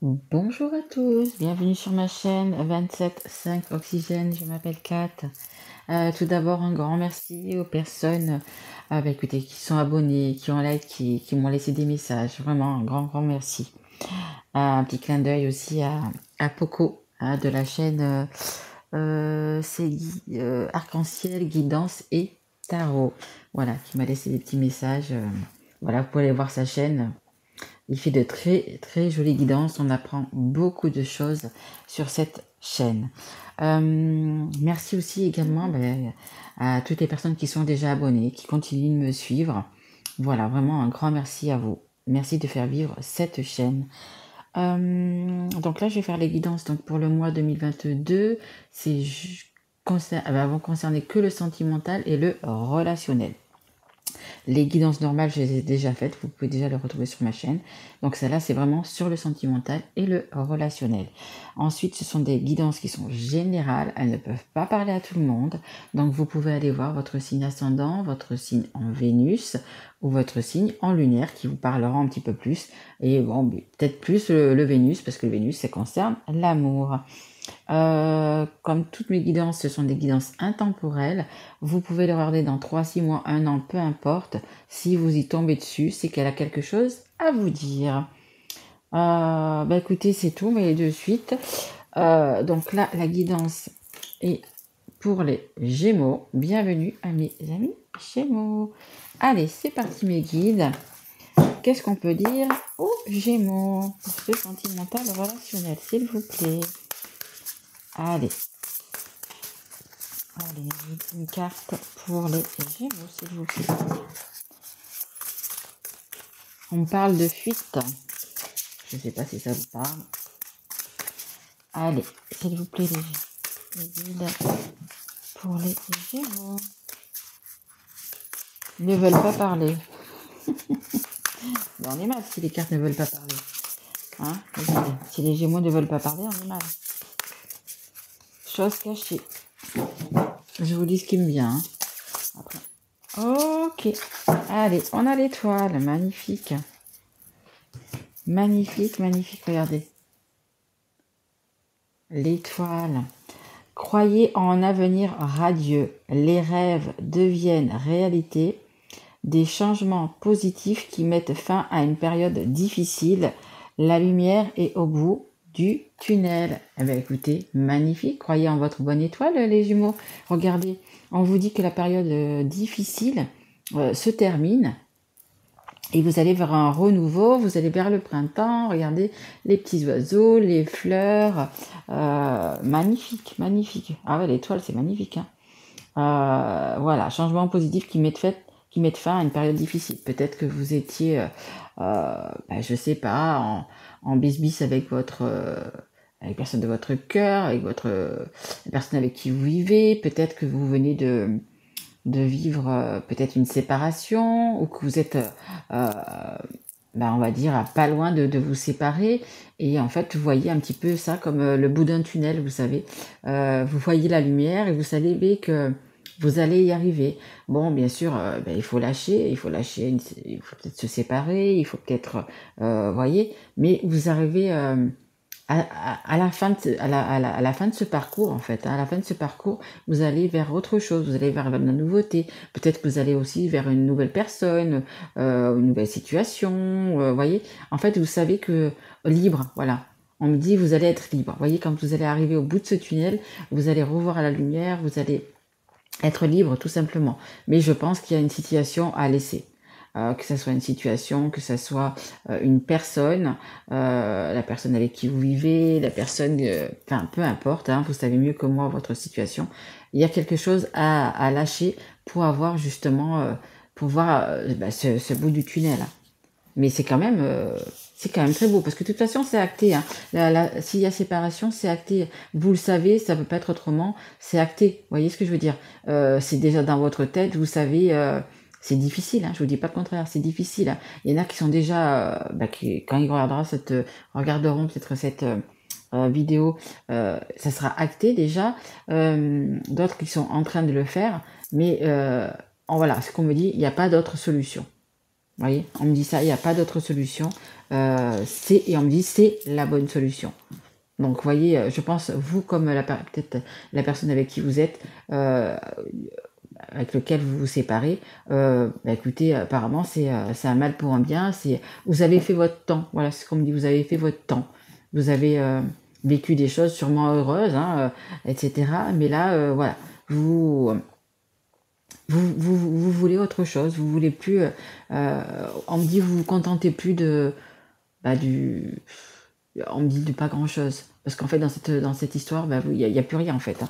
Bonjour à tous, bienvenue sur ma chaîne 27.5 Oxygène, je m'appelle Kat. Tout d'abord, un grand merci aux personnes écoutez, qui sont abonnées, qui ont like, qui m'ont laissé des messages. Vraiment, un grand merci. Un petit clin d'œil aussi à Poco de la chaîne Arc-en-Ciel, Guidance et Tarot. Voilà, qui m'a laissé des petits messages. Voilà, vous pouvez aller voir sa chaîne. Il fait de très jolies guidances. On apprend beaucoup de choses sur cette chaîne. Merci aussi également à toutes les personnes qui sont déjà abonnées, qui continuent de me suivre. Voilà, vraiment un grand merci à vous. Merci de faire vivre cette chaîne. Donc là, je vais faire les guidances donc pour le mois 2022. Vont concerner que le sentimental et le relationnel. Les guidances normales, je les ai déjà faites, vous pouvez déjà les retrouver sur ma chaîne. Donc celle-là, c'est vraiment sur le sentimental et le relationnel. Ensuite, ce sont des guidances qui sont générales, elles ne peuvent pas parler à tout le monde. Donc vous pouvez aller voir votre signe ascendant, votre signe en Vénus ou votre signe en lunaire qui vous parlera un petit peu plus. Et bon, peut-être plus le Vénus, parce que le Vénus, ça concerne l'amour. Comme toutes mes guidances, ce sont des guidances intemporelles. Vous pouvez les regarder dans 3, 6 mois, 1 an, peu importe. Si vous y tombez dessus, c'est qu'elle a quelque chose à vous dire. Écoutez, c'est tout, mais de suite. Donc là, la guidance est pour les Gémeaux. Bienvenue à mes amis Gémeaux. Allez, c'est parti mes guides. Qu'est-ce qu'on peut dire aux Gémeaux pour ce sentimental relationnel, s'il vous plaît? Allez, une carte pour les Gémeaux, s'il vous plaît. On parle de fuite. Je ne sais pas si ça vous parle. Allez, s'il vous plaît, les guides pour les Gémeaux. Ils ne veulent pas parler. On est mal si les cartes ne veulent pas parler. Hein? Regardez, si les Gémeaux ne veulent pas parler, on est mal. Chose cachée. Je vous dis ce qui me vient. Hein. Après. Ok. Allez, on a l'étoile. Magnifique. Magnifique, regardez. L'étoile. Croyez en un avenir radieux. Les rêves deviennent réalité. Des changements positifs qui mettent fin à une période difficile. La lumière est au bout du tunnel. Eh bien, écoutez, magnifique. Croyez en votre bonne étoile, les Gémeaux. Regardez, on vous dit que la période difficile se termine. Et vous allez vers un renouveau, vous allez vers le printemps, regardez les petits oiseaux, les fleurs, magnifique. Ah ouais, l'étoile, c'est magnifique. Hein. Voilà, changement positif qui mettent fin à une période difficile. Peut-être que vous étiez, je sais pas, en bisbis avec avec personne de votre cœur, avec la personne avec qui vous vivez. Peut-être que vous venez de vivre peut-être une séparation ou que vous êtes, on va dire, pas loin de vous séparer. Et en fait, vous voyez un petit peu ça comme le bout d'un tunnel, vous savez. Vous voyez la lumière et vous savez que vous allez y arriver. Bon, bien sûr, il faut lâcher, il faut peut-être se séparer, il faut peut-être, voyez, mais vous arrivez à la fin de ce parcours, en fait, à la fin de ce parcours, vous allez vers autre chose, vous allez vers la nouveauté. Peut-être que vous allez aussi vers une nouvelle personne, une nouvelle situation, voyez. En fait, vous savez que libre, voilà. On me dit, vous allez être libre. Voyez, quand vous allez arriver au bout de ce tunnel, vous allez revoir la lumière, vous allez être libre, tout simplement. Mais je pense qu'il y a une situation à laisser. Que ça soit une situation, que ça soit une personne, la personne avec qui vous vivez, la personne, peu importe, hein, vous savez mieux que moi votre situation. Il y a quelque chose à lâcher pour avoir justement, pour voir ce bout du tunnel. Mais c'est quand même très beau, parce que de toute façon, c'est acté. Hein. S'il y a séparation, c'est acté. Vous le savez, ça peut pas être autrement, c'est acté. Vous voyez ce que je veux dire? C'est déjà dans votre tête, vous savez, c'est difficile, hein, je vous dis pas le contraire, c'est difficile. Hein. Il y en a qui sont déjà, quand ils regarderont peut-être cette vidéo, ça sera acté déjà. D'autres qui sont en train de le faire, mais voilà, ce qu'on me dit, il n'y a pas d'autre solution. Vous voyez, on me dit ça, il n'y a pas d'autre solution. Et on me dit c'est la bonne solution. Donc, vous voyez, je pense, vous, comme peut-être la personne avec qui vous êtes, avec lequel vous vous séparez, écoutez, apparemment, c'est un mal pour un bien. Vous avez fait votre temps. Voilà, c'est comme on dit, vous avez fait votre temps. Vous avez vécu des choses sûrement heureuses, hein, etc. Mais là, voilà, vous voulez autre chose. Vous voulez plus. On me dit, vous vous contentez plus de on me dit de pas grand chose. Parce qu'en fait, dans cette histoire, il n'y a plus rien en fait. Hein.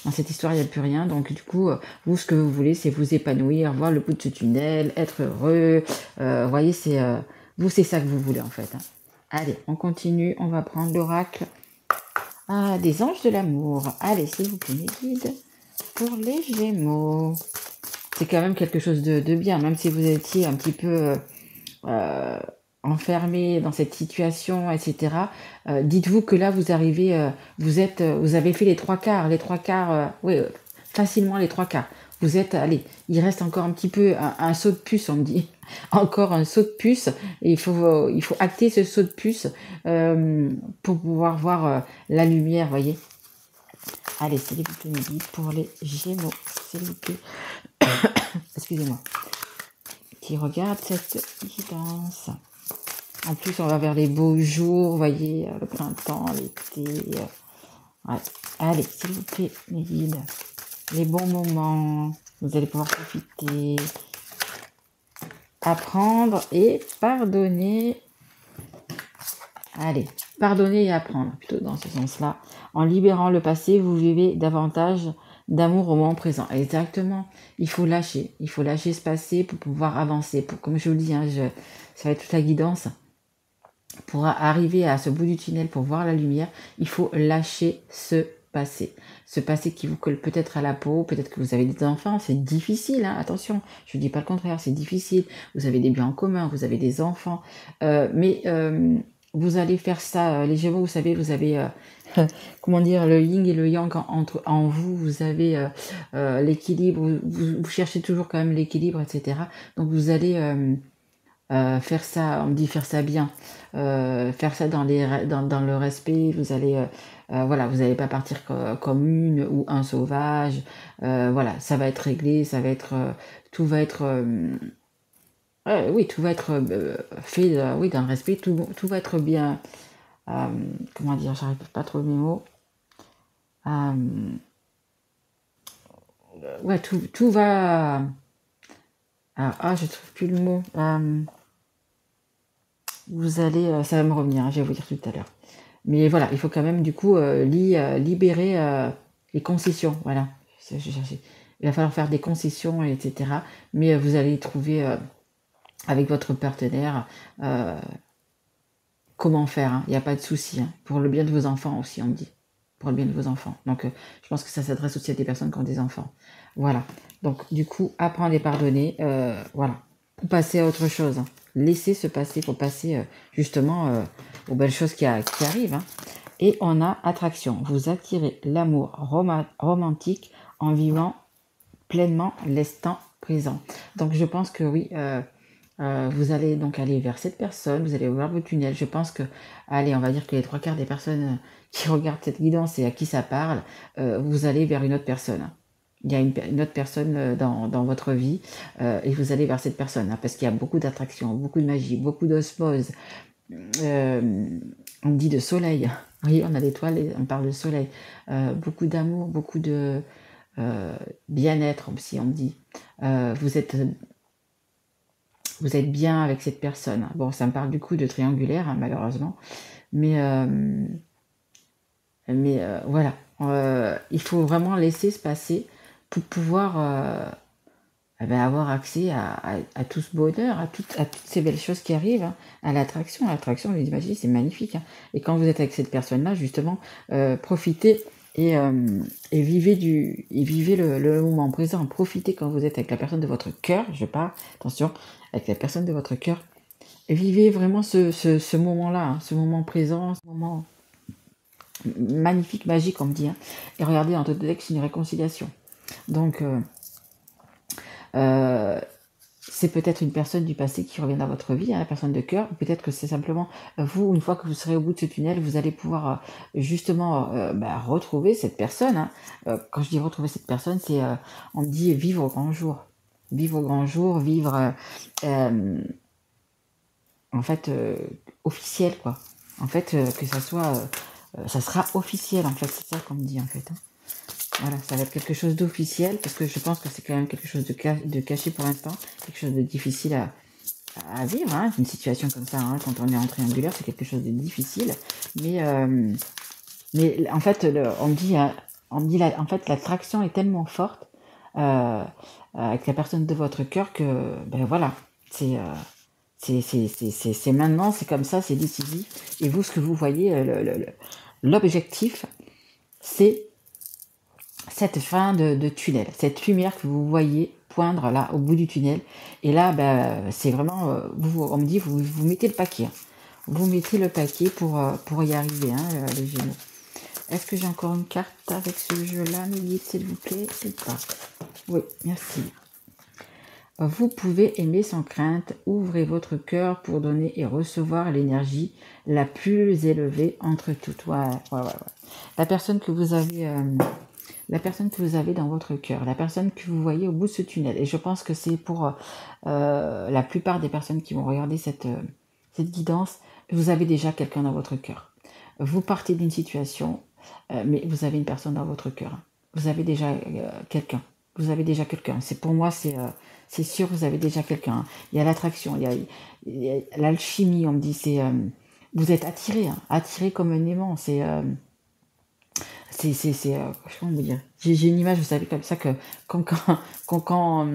Dans cette histoire, il n'y a plus rien. Donc du coup, vous, ce que vous voulez, c'est vous épanouir, voir le bout de ce tunnel, être heureux. Vous voyez, vous, c'est ça que vous voulez en fait. Hein. Allez, on continue. On va prendre l'oracle. Ah, des anges de l'amour. Allez, s'il vous plaît, mes guides, pour les Gémeaux. C'est quand même quelque chose de bien, même si vous étiez un petit peu enfermé dans cette situation, etc. Dites-vous que là, vous arrivez, vous avez fait les 3/4, oui, facilement les 3/4. Vous êtes, allez, il reste encore un petit peu un saut de puce, on me dit. Encore un saut de puce. Et il faut acter ce saut de puce pour pouvoir voir la lumière, voyez. Allez, s'il vous plaît, mes guides, pour les Gémeaux, s'il vous plaît. Excusez-moi. Qui regarde cette guidance. En plus, on va vers les beaux jours, vous voyez, le printemps, l'été. Ouais. Allez, s'il vous plaît, mes guides, les bons moments, vous allez pouvoir profiter, apprendre et pardonner. Allez, pardonner et apprendre, plutôt dans ce sens-là. En libérant le passé, vous vivez davantage d'amour au moment présent. Exactement, il faut lâcher ce passé pour pouvoir avancer. Comme je vous le dis, hein, ça va être toute la guidance. Pour arriver à ce bout du tunnel, pour voir la lumière, il faut lâcher ce passé. Ce passé qui vous colle peut-être à la peau, peut-être que vous avez des enfants, c'est difficile, hein, attention, je ne dis pas le contraire, c'est difficile. Vous avez des biens en commun, vous avez des enfants, mais vous allez faire ça, les Gémeaux, vous savez, vous avez, comment dire, le yin et le yang en vous, vous avez l'équilibre, vous cherchez toujours quand même l'équilibre, etc. Donc vous allez... faire ça, on me dit faire ça bien, faire ça dans le respect, vous allez, voilà, vous n'allez pas partir comme une ou un sauvage, voilà, ça va être réglé, ça va être, tout va être, oui, tout va être fait, oui, dans le respect, tout va être bien, comment dire, j'arrive pas à trouver mes mots, ouais, tout va, je trouve plus le mot, vous allez, ça va me revenir, hein, je vais vous dire tout à l'heure. Mais voilà, il faut quand même du coup libérer les concessions, voilà. Je cherchais. Il va falloir faire des concessions, etc. Mais vous allez trouver avec votre partenaire comment faire. Hein. Il n'y a pas de souci. Hein. Pour le bien de vos enfants aussi, on me dit. Pour le bien de vos enfants. Donc je pense que ça s'adresse aussi à des personnes qui ont des enfants. Voilà. Donc du coup, apprendre et pardonner, voilà. Pour passer à autre chose. Hein. Laisser se passer pour passer justement aux belles choses qui arrivent. Hein. Et on a attraction. Vous attirez l'amour romantique en vivant pleinement l'instant présent. Donc je pense que oui, vous allez donc aller vers cette personne, vous allez ouvrir votre tunnel. Je pense que, allez, on va dire que les 3/4 des personnes qui regardent cette guidance et à qui ça parle, vous allez vers une autre personne. Il y a une autre personne dans votre vie et vous allez vers cette personne hein, parce qu'il y a beaucoup d'attraction, beaucoup de magie, beaucoup d'osmose. On dit de soleil. Oui, on a l'étoile et on parle de soleil. Beaucoup d'amour, beaucoup de bien-être aussi, on me dit. Vous êtes bien avec cette personne. Bon, ça me parle du coup de triangulaire, hein, malheureusement. Mais voilà. Il faut vraiment laisser se passer pour pouvoir avoir accès à tout ce bonheur, à toutes ces belles choses qui arrivent, hein, à l'attraction. L'attraction, les images, c'est magnifique. Hein. Et quand vous êtes avec cette personne-là, justement, profitez et vivez le moment présent. Profitez quand vous êtes avec la personne de votre cœur, je parle, attention, avec la personne de votre cœur. Et vivez vraiment ce moment-là, hein, ce moment présent, ce moment magnifique, magique, on me dit. Hein. Et regardez, dans votre texte, une réconciliation. Donc, c'est peut-être une personne du passé qui revient dans votre vie, hein, la personne de cœur. Peut-être que c'est simplement vous, une fois que vous serez au bout de ce tunnel, vous allez pouvoir justement retrouver cette personne. Hein. Quand je dis retrouver cette personne, c'est on me dit vivre au grand jour. Vivre au grand jour, vivre en fait officiel, quoi. En fait, que ça soit, ça sera officiel, en fait, c'est ça qu'on me dit, en fait. Hein. Voilà, ça va être quelque chose d'officiel, parce que je pense que c'est quand même quelque chose de caché pour l'instant, quelque chose de difficile à vivre, hein. Une situation comme ça, hein, quand on est en triangulaire, c'est quelque chose de difficile, mais en fait, on me dit, en fait, l'attraction est tellement forte avec la personne de votre cœur que, ben voilà, c'est maintenant, c'est comme ça, c'est décisif. Et vous, ce que vous voyez, l'objectif, c'est cette fin de tunnel, cette lumière que vous voyez poindre là au bout du tunnel. Et là, c'est vraiment, on me dit, vous mettez le paquet. Hein. Vous mettez le paquet pour y arriver, hein, les Gémeaux. Est-ce que j'ai encore une carte avec ce jeu-là, mes guides, s'il vous plaît, ou pas? Oui, merci. Vous pouvez aimer sans crainte, ouvrez votre cœur pour donner et recevoir l'énergie la plus élevée entre toutes. Ouais. La personne que vous avez, dans votre cœur, la personne que vous voyez au bout de ce tunnel. Et je pense que c'est pour la plupart des personnes qui vont regarder cette guidance, vous avez déjà quelqu'un dans votre cœur. Vous partez d'une situation, mais vous avez une personne dans votre cœur. Vous avez déjà quelqu'un. Vous avez déjà quelqu'un. C'est pour moi, c'est sûr, vous avez déjà quelqu'un. Il y a l'attraction, il y a l'alchimie, on me dit, c'est vous êtes attiré, hein, attiré comme un aimant. C'est comment vous dire, j'ai une image, vous savez, comme ça, que quand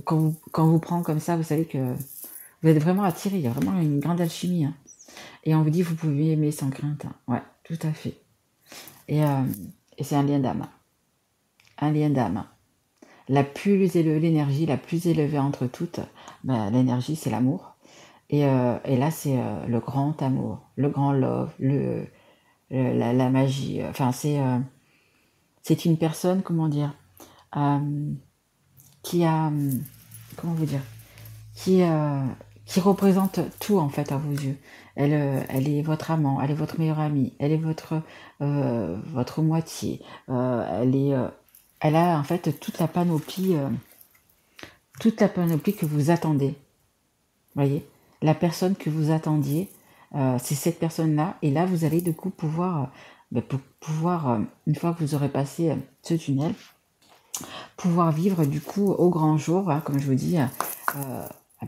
vous prend comme ça, vous savez que vous êtes vraiment attiré. Il y a vraiment une grande alchimie. Hein. Et on vous dit, vous pouvez aimer sans crainte. Hein. Ouais, tout à fait. Et c'est un lien d'âme. Un lien d'âme. L'énergie la plus élevée entre toutes, l'énergie, c'est l'amour. Et là, c'est le grand amour, le grand love, la magie. Enfin, c'est une personne, comment dire, qui a, comment vous dire, qui représente tout en fait à vos yeux. Elle est votre amant, elle est votre meilleure amie, elle est votre moitié. Elle a en fait toute la panoplie que vous attendez. Voyez, la personne que vous attendiez, c'est cette personne-là. Et là, vous allez du coup pouvoir, une fois que vous aurez passé ce tunnel, pouvoir vivre du coup au grand jour, hein, comme je vous dis,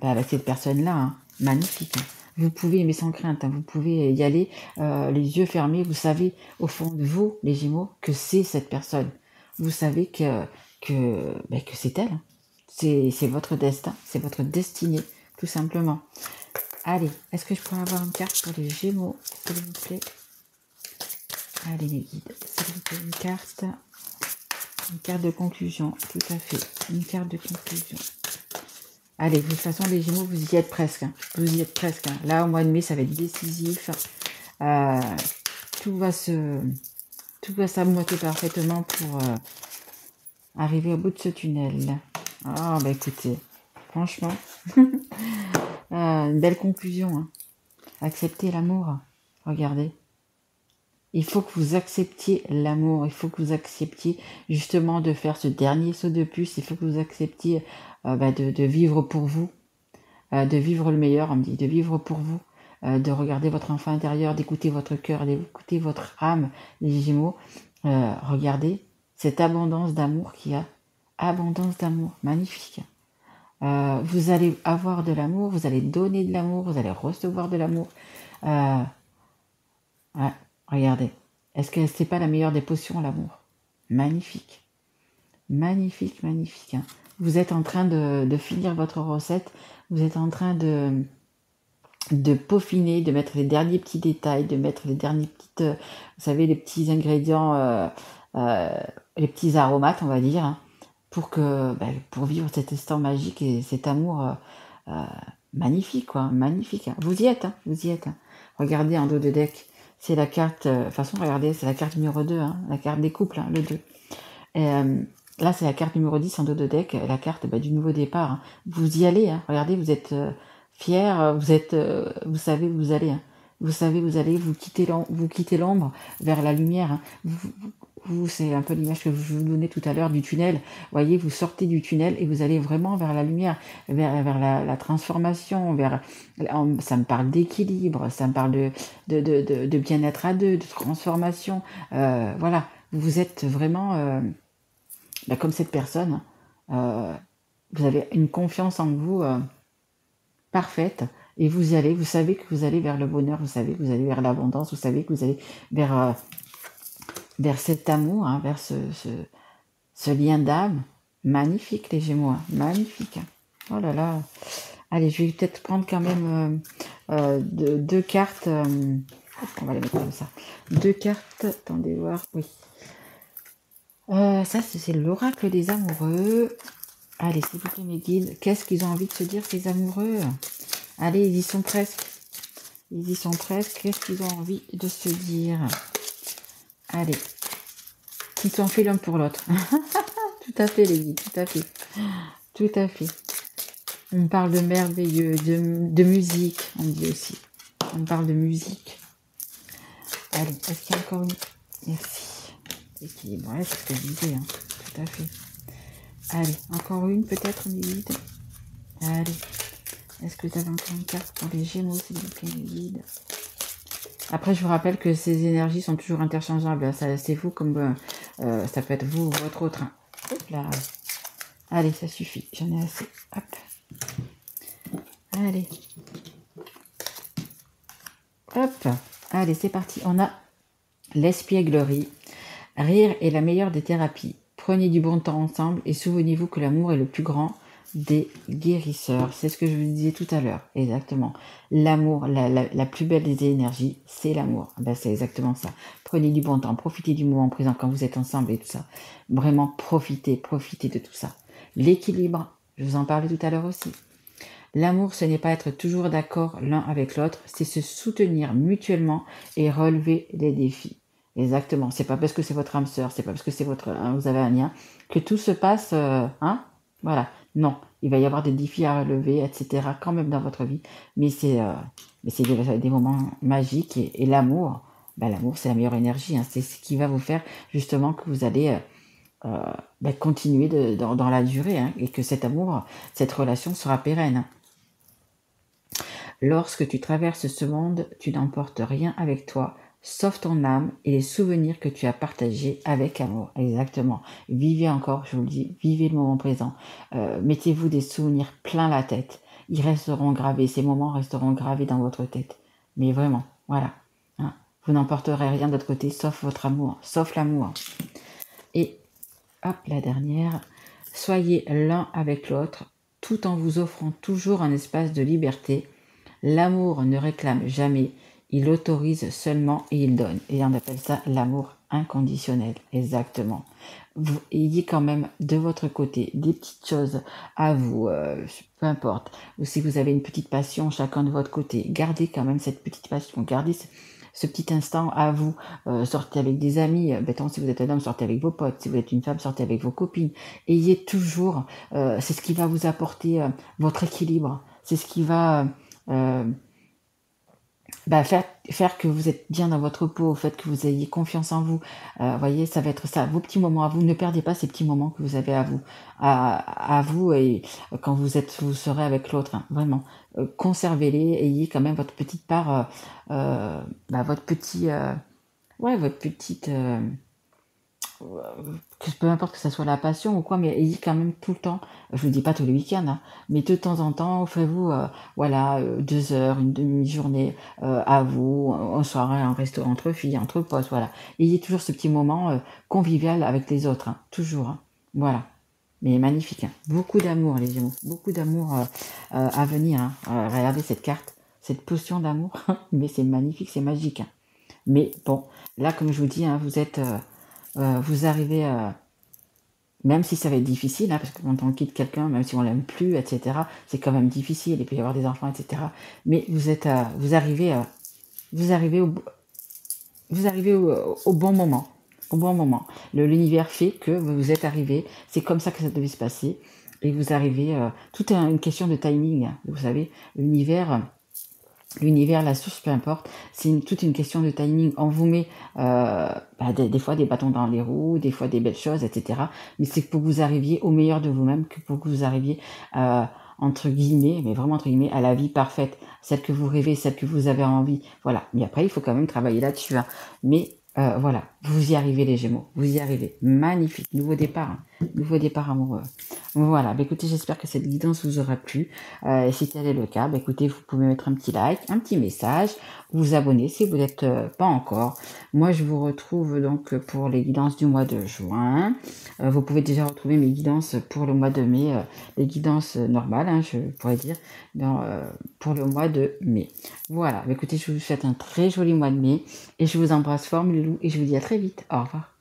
avec cette personne-là, hein, magnifique. Hein. Vous pouvez aimer sans crainte, hein, vous pouvez y aller les yeux fermés. Vous savez au fond de vous, les Gémeaux, que c'est cette personne. Vous savez que c'est elle. Hein. C'est votre destin, c'est votre destinée, tout simplement. Allez, est-ce que je pourrais avoir une carte pour les Gémeaux, s'il vous plaît? Allez, les guides, s'il vous plaît, une carte de conclusion, tout à fait. Une carte de conclusion. Allez, de toute façon, les Gémeaux, vous y êtes presque. Hein. Vous y êtes presque. Hein. Là, au mois de mai, ça va être décisif. Tout va s'emboîter parfaitement pour arriver au bout de ce tunnel. Ah, écoutez, franchement, une belle conclusion. Hein. Acceptez l'amour. Regardez. Il faut que vous acceptiez l'amour. Il faut que vous acceptiez justement de faire ce dernier saut de puce. Il faut que vous acceptiez de vivre pour vous, de vivre le meilleur, on me dit, de vivre pour vous, de regarder votre enfant intérieur, d'écouter votre cœur, d'écouter votre âme, les Gémeaux. Regardez cette abondance d'amour qu'il y a. Abondance d'amour, magnifique. Vous allez avoir de l'amour, vous allez donner de l'amour, vous allez recevoir de l'amour. Ouais, regardez. Est-ce que c'est pas la meilleure des potions, l'amour? Magnifique. Magnifique, magnifique. Hein. Vous êtes en train de finir votre recette. Vous êtes en train de peaufiner, de mettre les derniers petits détails, de mettre les derniers petites, vous savez, les petits ingrédients, les petits aromates, on va dire, hein, pour vivre cet instant magique et cet amour magnifique, quoi, magnifique. Hein. Vous y êtes, hein, vous y êtes. Hein. Regardez en dos de deck, c'est la carte, regardez, c'est la carte numéro 2, hein, la carte des couples, hein, le 2. Là, c'est la carte numéro 10 en dos de deck, la carte du nouveau départ. Hein. Vous y allez, hein. Regardez, vous êtes fiers, vous savez où vous allez. Hein. Vous savez où vous allez, vous quittez l'ombre vers la lumière. Hein. C'est un peu l'image que je vous donnais tout à l'heure du tunnel. Vous voyez, vous sortez du tunnel et vous allez vraiment vers la lumière, vers la transformation, ça me parle d'équilibre, ça me parle de bien-être à deux, de transformation. Voilà, vous êtes vraiment comme cette personne. Vous avez une confiance en vous parfaite et vous y allez, vous savez que vous allez vers le bonheur, vous savez que vous allez vers l'abondance, vous savez que vous allez vers cet amour, hein, vers ce lien d'âme. Magnifique les Gémeaux, hein, magnifique. Oh là là. Allez, je vais peut-être prendre quand même deux cartes. On va les mettre comme ça. Deux cartes, attendez voir, oui. Ça, c'est l'oracle des amoureux. Allez, s'il vous plaît, mes guides, qu'est-ce qu'ils ont envie de se dire, ces amoureux? Allez, ils y sont presque. Ils y sont presque. Qu'est-ce qu'ils ont envie de se dire? Allez. Ils sont faits l'un pour l'autre. Tout à fait, les guides, tout à fait. Tout à fait. On parle de merveilleux, de musique, on dit aussi. On parle de musique. Allez, est-ce qu'il y a encore une? Merci. Équilibre, ouais, c'est ce que je disais, hein. Tout à fait. Allez, encore une peut-être, mes guides. Allez. Est-ce que vous avez encore une carte pour les Gémeaux, s'il vous plaît, mes guides? Après, je vous rappelle que ces énergies sont toujours interchangeables. C'est vous comme ça peut être vous ou votre autre. Hop là. Allez, ça suffit. J'en ai assez. Hop. Allez. Hop. Allez, c'est parti. On a l'espièglerie. Rire est la meilleure des thérapies. Prenez du bon temps ensemble et souvenez-vous que l'amour est le plus grand des guérisseurs. C'est ce que je vous disais tout à l'heure. Exactement. L'amour, la plus belle des énergies, c'est l'amour. Ben, c'est exactement ça. Prenez du bon temps, profitez du moment présent quand vous êtes ensemble et tout ça. Vraiment, profitez de tout ça. L'équilibre, je vous en parlais tout à l'heure aussi. L'amour, ce n'est pas être toujours d'accord l'un avec l'autre, c'est se soutenir mutuellement et relever les défis. Exactement. C'est pas parce que c'est votre âme sœur, c'est pas parce que c'est vous avez un lien, que tout se passe, voilà. Non, il va y avoir des défis à relever, etc. quand même dans votre vie, mais c'est des moments magiques et l'amour, l'amour c'est la meilleure énergie, hein. C'est ce qui va vous faire justement que vous allez continuer dans la durée, hein, et que cet amour, cette relation sera pérenne. Hein. Lorsque tu traverses ce monde, tu n'emportes rien avec toi, sauf ton âme et les souvenirs que tu as partagés avec amour. Exactement. Vivez encore, je vous le dis, vivez le moment présent. Mettez-vous des souvenirs plein la tête. Ils resteront gravés, ces moments resteront gravés dans votre tête. Mais vraiment, voilà. Hein. Vous n'emporterez rien d'autre côté, sauf votre amour, sauf l'amour. Et, hop, la dernière. Soyez l'un avec l'autre, tout en vous offrant toujours un espace de liberté. L'amour ne réclame jamais, il autorise seulement et il donne. Et on appelle ça l'amour inconditionnel, exactement. Vous ayez quand même de votre côté des petites choses à vous, peu importe. Ou si vous avez une petite passion chacun de votre côté, gardez quand même cette petite passion, gardez ce petit instant à vous. Sortez avec des amis, si vous êtes un homme, sortez avec vos potes, si vous êtes une femme, sortez avec vos copines. Ayez toujours, c'est ce qui va vous apporter votre équilibre, c'est ce qui va... faire que vous êtes bien dans votre peau, au fait que vous ayez confiance en vous. Voyez, ça va être ça, vos petits moments à vous. Ne perdez pas ces petits moments que vous avez à vous et quand vous serez avec l'autre. Hein, vraiment, conservez-les. Ayez quand même votre petite part, votre petite, peu importe que ça soit la passion ou quoi, mais ayez quand même tout le temps, je vous dis pas tous les week-ends, hein, mais de temps en temps, offrez-vous 2 heures, une demi-journée à vous, en soirée, en restaurant entre filles, entre potes, voilà. Ayez toujours ce petit moment convivial avec les autres, hein, toujours, hein, voilà. Mais magnifique, hein. Beaucoup d'amour les Gémeaux, beaucoup d'amour à venir, hein. Regardez cette carte, cette potion d'amour, mais c'est magnifique, c'est magique, hein. Mais bon, là comme je vous dis, hein, vous arrivez, même si ça va être difficile, hein, parce que quand on quitte quelqu'un, même si on l'aime plus, etc., c'est quand même difficile, et puis y avoir des enfants, etc. Mais vous arrivez au bon moment. au bon moment. L'univers fait que vous êtes arrivé, c'est comme ça que ça devait se passer, et vous arrivez, tout est une question de timing, vous savez, l'univers, la source, peu importe, c'est toute une question de timing. On vous met des fois des bâtons dans les roues, des fois des belles choses, etc. Mais c'est pour que vous arriviez au meilleur de vous-même, que pour que vous arriviez, entre guillemets, mais vraiment entre guillemets, à la vie parfaite, celle que vous rêvez, celle que vous avez envie. Voilà. Mais après, il faut quand même travailler là-dessus. Hein. Mais voilà, vous y arrivez les Gémeaux, vous y arrivez. Magnifique, nouveau départ, nouveau départ amoureux. Voilà, écoutez, j'espère que cette guidance vous aura plu. Si tel est le cas, écoutez, vous pouvez mettre un petit like, un petit message, vous abonner si vous n'êtes pas encore. Moi, je vous retrouve donc pour les guidances du mois de juin. Vous pouvez déjà retrouver mes guidances pour le mois de mai, les guidances normales, hein, je pourrais dire, pour le mois de mai. Voilà, écoutez, je vous souhaite un très joli mois de mai et je vous embrasse fort, mes loulous, et je vous dis à très vite. Au revoir.